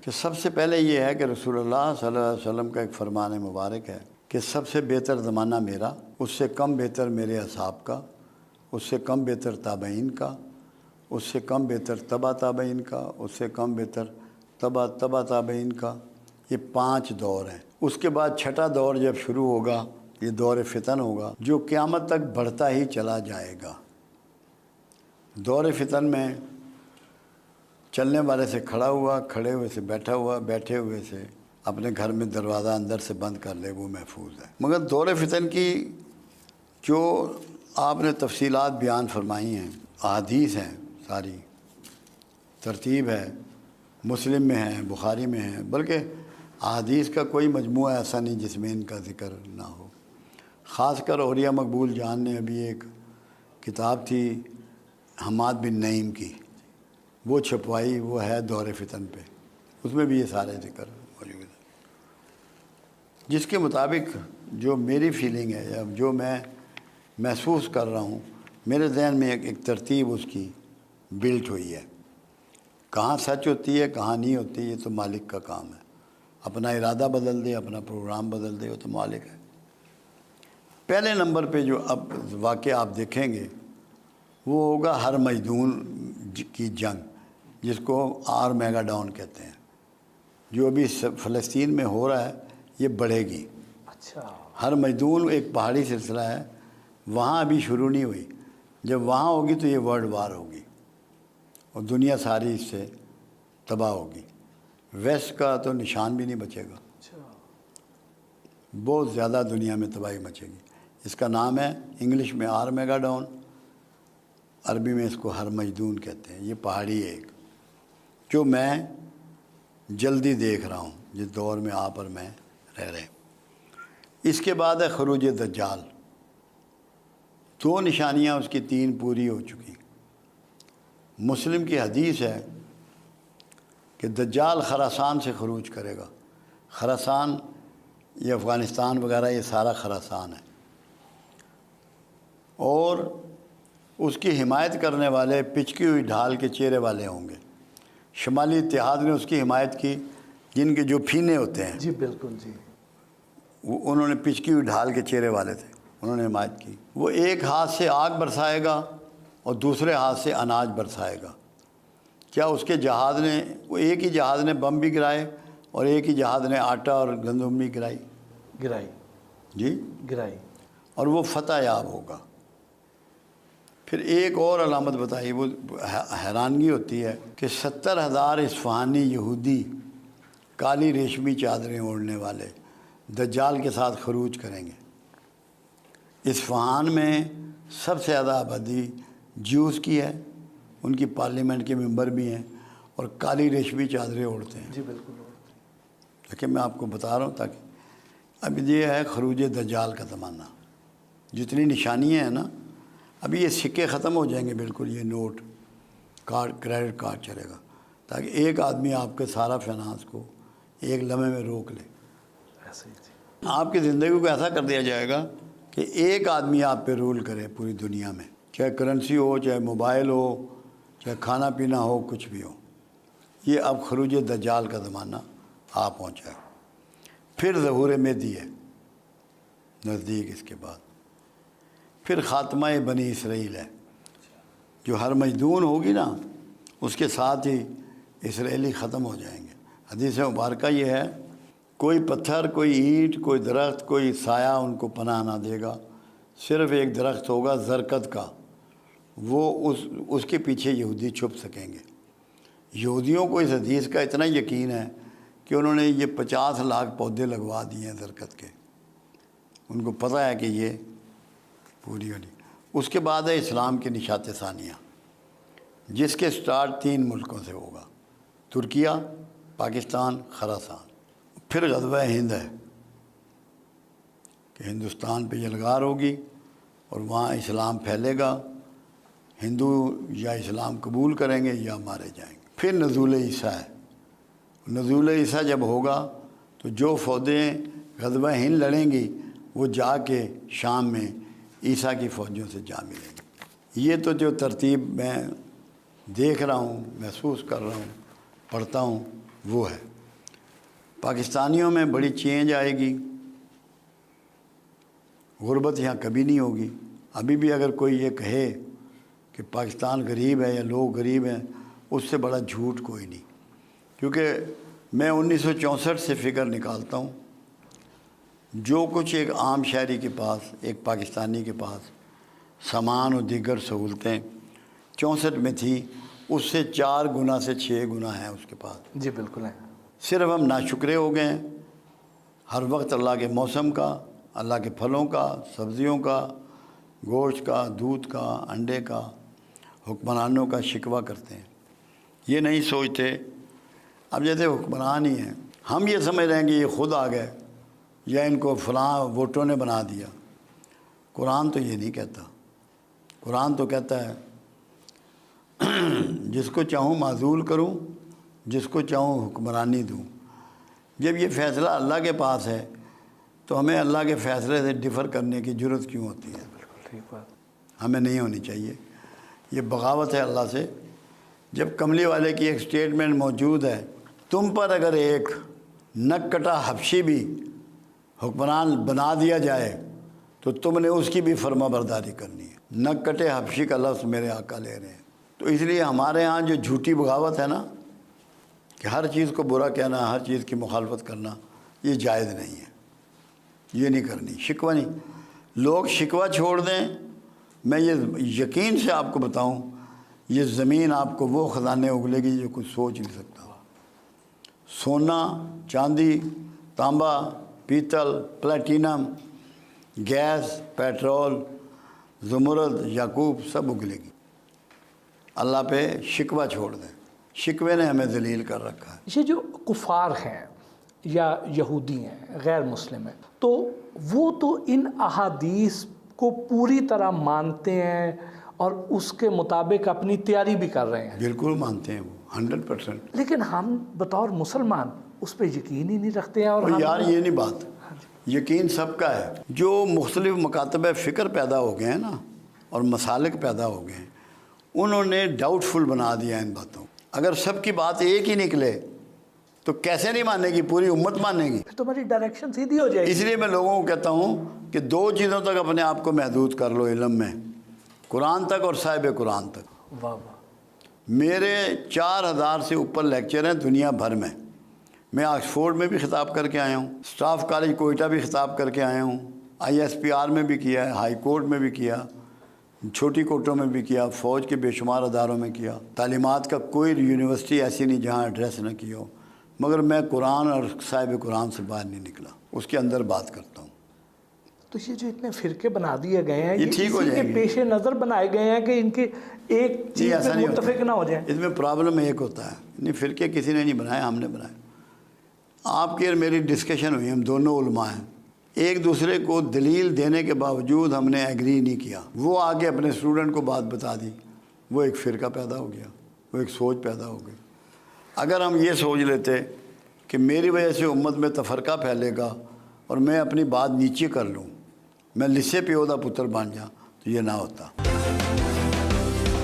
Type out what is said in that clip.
کہ سب سے پہلے یہ ہے کہ رسول اللہ صلی اللہ علیہ وسلم کا ایک فرمان مبارک ہے کہ سب سے بہتر زمانہ میرا، اس سے کم بہتر میرے اصحاب کا، اس سے کم بہتر تابعین کا، اس سے کم بہتر تبع تابعین کا، اس سے کم بہتر تبع تابعین کا۔ یہ 5 دور ہیں۔ اس کے بعد چھٹا دور جب شروع ہوگا، یہ دور فتن ہوگا جو قیامت تک بڑھتا ہی چلا جائے گا۔ دور فتن میں چلنے والے سے کھڑا ہوا، کھڑے ہوئے سے بیٹھا ہوا، بیٹھے ہوئے سے اپنے گھر میں دروازہ اندر سے بند کر لے، وہ محفوظ ہے۔ مگر دور فتن کی جو آپ نے تفصیلات بیان فرمائی ہیں، احادیث ہیں، ساری ترتیب ہے، مسلم میں ہے، بخاری میں ہے، بلکہ احادیث کا کوئی مجموعہ ایسا نہیں جس میں ان کا ذکر نہ ہو۔ خاص کر اولیاء مقبول جان نے ابھی ایک کتاب تھی حماد بن نعیم کی، وہ چھپوائی، وہ ہے دور فتن پہ، اس میں بھی یہ سارے ذکر موجود ہیں، جس کے مطابق جو میری فیلنگ ہے یا جو میں محسوس کر رہا ہوں، میرے ذہن میں ایک ترتیب اس کی بلٹ ہوئی ہے۔ کہاں سچ ہوتی ہے کہاں نہیں ہوتی، یہ تو مالک کا کام ہے۔ اپنا ارادہ بدل دے، اپنا پروگرام بدل دے، وہ تو مالک ہے۔ پہلے نمبر پہ جو اب واقعہ آپ دیکھیں گے وہ ہوگا ہر مجدون کی جنگ، جس کو آرمیگا ڈاؤن کہتے ہیں، جو ابھی فلسطین میں ہو رہا ہے، یہ بڑھے گی۔ اچھا، ہر مجدون ایک پہاڑی سلسلہ ہے، وہاں ابھی شروع نہیں ہوئی، جب وہاں ہوگی تو یہ ورلڈ وار ہوگی اور دنیا ساری اس سے تباہ ہوگی۔ ویسٹ کا تو نشان بھی نہیں بچے گا، بہت زیادہ دنیا میں تباہی مچے گی۔ اس کا نام ہے انگلش میں آرمیگا ڈاؤن، عربی میں اس کو ہر مجدون کہتے ہیں۔ یہ پہاڑی ایک جو میں جلدی دیکھ رہا ہوں، جس دور میں آپ اور میں رہ رہے ہیں۔ اس کے بعد ہے خروج دجال۔ 2 نشانیاں اس کی 3 پوری ہو چکی۔ مسلم کی حدیث ہے کہ دجال خراسان سے خروج کرے گا۔ خراسان یہ افغانستان وغیرہ، یہ سارا خراسان ہے، اور اس کی حمایت کرنے والے پچکی ہوئی ڈھال کے چہرے والے ہوں گے۔ شمالی اتحاد نے اس کی حمایت کی، جن کے جو پھینے ہوتے ہیں، جی بالکل جی، انہوں نے پچکی ہوئی ڈھال کے چہرے والے تھے، انہوں نے حمایت کی۔ وہ ایک ہاتھ سے آگ برسائے گا اور دوسرے ہاتھ سے اناج برسائے گا۔ کیا اس کے جہاز نے، وہ ایک ہی جہاز نے بم بھی گرائے اور ایک ہی جہاز نے آٹا اور گندم بھی گرائی جی گرائی، اور وہ فتح یاب ہوگا۔ پھر ایک اور علامت بتائی، وہ حیرانگی ہوتی ہے کہ 70,000 اصفہانی یہودی کالی ریشمی چادریں اوڑھنے والے دجال کے ساتھ خروج کریں گے۔ اصفہان میں سب سے زیادہ آبادی جیوز کی ہے، ان کی پارلیمنٹ کے ممبر بھی ہیں اور کالی ریشمی چادریں اوڑھتے ہیں۔ جی بالکل، لیکن میں آپ کو بتا رہا ہوں تاکہ اب یہ ہے خروج دجال کا زمانہ۔ جتنی نشانیاں ہیں نا، ابھی یہ سکے ختم ہو جائیں گے بالکل، یہ نوٹ کارڈ، کریڈٹ کارڈ چلے گا، تاکہ ایک آدمی آپ کے سارا فائنانس کو ایک لمحے میں روک لے۔ ایسے ہی جی، آپ کی زندگی کو ایسا کر دیا جائے گا کہ ایک آدمی آپ پہ رول کرے پوری دنیا میں، چاہے کرنسی ہو، چاہے موبائل ہو، چاہے کھانا پینا ہو، کچھ بھی ہو۔ یہ اب خروج دجال کا زمانہ آ پہنچا ہے۔ پھر ظہور مہدی ہے نزدیک، اس کے بعد پھر خاتمہ بنی اسرائیل ہے، جو ہر مجدون ہوگی نا، اس کے ساتھ ہی اسرائیلی ختم ہو جائیں گے۔ حدیث مبارکہ یہ ہے، کوئی پتھر، کوئی اینٹ، کوئی درخت، کوئی سایہ ان کو پناہ نہ دے گا، صرف ایک درخت ہوگا زرکت کا، وہ اس کے پیچھے یہودی چھپ سکیں گے۔ یہودیوں کو اس حدیث کا اتنا یقین ہے کہ انہوں نے یہ 50 لاکھ پودے لگوا دیے ہیں زرکت کے، ان کو پتہ ہے کہ یہ پوری ہونی۔ اس کے بعد ہے اسلام کے نشات ثانیہ، جس کے سٹارٹ 3 ملکوں سے ہوگا، ترکیہ، پاکستان، خراسان۔ پھر غزوہ ہند ہے کہ ہندوستان پہ یلغار ہوگی اور وہاں اسلام پھیلے گا، ہندو یا اسلام قبول کریں گے یا مارے جائیں گے۔ پھر نزول عیسیٰ ہے۔ نزول عیسیٰ جب ہوگا تو جو فوجیں غزوہ ہند لڑیں گی وہ جا کے شام میں عیسیٰ کی فوجوں سے جا ملیں گے۔ یہ تو جو ترتیب میں دیکھ رہا ہوں، محسوس کر رہا ہوں، پڑھتا ہوں، وہ ہے۔ پاکستانیوں میں بڑی چینج آئے گی، غربت یہاں کبھی نہیں ہوگی۔ ابھی بھی اگر کوئی یہ کہے کہ پاکستان غریب ہے یا لوگ غریب ہیں، اس سے بڑا جھوٹ کوئی نہیں، کیونکہ میں 1964 سے فگر نکالتا ہوں، جو کچھ ایک عام شہری کے پاس، ایک پاکستانی کے پاس سامان اور دیگر سہولتیں 64 میں تھی، اس سے 4 گنا سے 6 گنا ہیں اس کے پاس۔ جی بالکل ہے۔ صرف ہم ناشکرے ہو گئے ہیں، ہر وقت اللہ کے موسم کا، اللہ کے پھلوں کا، سبزیوں کا، گوشت کا، دودھ کا، انڈے کا، حکمرانوں کا شکوہ کرتے ہیں۔ یہ نہیں سوچتے، اب جیسے حکمران ہی ہیں، ہم یہ سمجھ رہے ہیں کہ یہ خود آ گئے یا ان کو فلاں ووٹوں نے بنا دیا۔ قرآن تو یہ نہیں کہتا، قرآن تو کہتا ہے جس کو چاہوں معزول کروں، جس کو چاہوں حکمرانی دوں۔ جب یہ فیصلہ اللہ کے پاس ہے تو ہمیں اللہ کے فیصلے سے ڈفر کرنے کی ضرورت کیوں ہوتی ہے؟ بالکل ٹھیک بات۔ ہمیں نہیں ہونی چاہیے، یہ بغاوت ہے اللہ سے۔ جب کملی والے کی ایک سٹیٹمنٹ موجود ہے، تم پر اگر ایک نک کٹا حبشی بھی حکمران بنا دیا جائے تو تم نے اس کی بھی فرما برداری کرنی ہے۔ نک کٹے حبشی کا لفظ میرے آقا لے رہے ہیں۔ تو اس لیے ہمارے ہاں جو جھوٹی بغاوت ہے نا، کہ ہر چیز کو برا کہنا، ہر چیز کی مخالفت کرنا، یہ جائز نہیں ہے، یہ نہیں کرنی۔ شکوہ نہیں، لوگ شکوہ چھوڑ دیں۔ میں یہ یقین سے آپ کو بتاؤں، یہ زمین آپ کو وہ خزانے اگلے گی جو کچھ سوچ نہیں سکتا۔ سونا، چاندی، تانبا، پیتل، پلیٹینم، گیس، پیٹرول، زمرد، یاقوت سب اگلے گی۔ اللہ پہ شکوہ چھوڑ دیں، شکوے نے ہمیں ذلیل کر رکھا ہے۔ یہ جو کفار ہیں یا یہودی ہیں، غیر مسلم ہیں، تو وہ تو ان احادیث کو پوری طرح مانتے ہیں اور اس کے مطابق اپنی تیاری بھی کر رہے ہیں۔ بالکل مانتے ہیں وہ 100%۔ لیکن ہم بطور مسلمان اس پہ یقین ہی نہیں رکھتے ہیں۔ اور یار یہ نہیں بات، یقین سب کا ہے۔ جو مختلف مکاتب فکر پیدا ہو گئے ہیں نا، اور مسالک پیدا ہو گئے ہیں، انہوں نے ڈاؤٹ فل بنا دیا ان باتوں۔ اگر سب کی بات ایک ہی نکلے تو کیسے نہیں مانے گی؟ پوری امت مانے گی۔ پھر تمہاری ڈائریکشن سیدھی ہو جائے گی۔ اس لیے میں لوگوں کو کہتا ہوں کہ 2 چیزوں تک اپنے آپ کو محدود کر لو علم میں، قرآن تک اور صاحب قرآن تک۔ واہ واہ۔ میرے 4000 سے اوپر لیکچر ہیں دنیا بھر میں۔ میں آکسفورڈ میں بھی خطاب کر کے آیا ہوں، اسٹاف کالج کوئٹہ بھی خطاب کر کے آیا ہوں، ISPR میں بھی کیا ہے، ہائی کورٹ میں بھی کیا، چھوٹی کورٹوں میں بھی کیا، فوج کے بے شمار اداروں میں کیا۔ تعلیمات کا کوئی یونیورسٹی ایسی نہیں جہاں ایڈریس نہ کی ہو، مگر میں قرآن اور صاحب قرآن سے باہر نہیں نکلا، اس کے اندر بات کرتا ہوں۔ تو یہ جو اتنے فرقے بنا دیے گئے ہیں، یہ ٹھیک ہو اسی جائیں کے گے۔ پیش نظر بنائے گئے ہیں کہ ان کے ایک چیز ایسا پہ نہیں ہوتا، متفق نہ ہو جائیں۔ اس میں پرابلم ایک ہوتا ہے، نہیں فرقے کسی نے نہیں بنائے، ہم نے بنائے۔ آپ کی اور میری ڈسکشن ہوئی، ہم دونوں علماء ہیں، ایک دوسرے کو دلیل دینے کے باوجود ہم نے ایگری نہیں کیا۔ وہ آگے اپنے اسٹوڈنٹ کو بات بتا دی، وہ ایک فرقہ پیدا ہو گیا، وہ ایک سوچ پیدا ہو گئی۔ اگر ہم یہ سوچ لیتے کہ میری وجہ سے امت میں تفرقہ پھیلے گا اور میں اپنی بات نیچے کر لوں، میں لسے پیودہ پتر بن جاؤں، تو یہ نہ ہوتا۔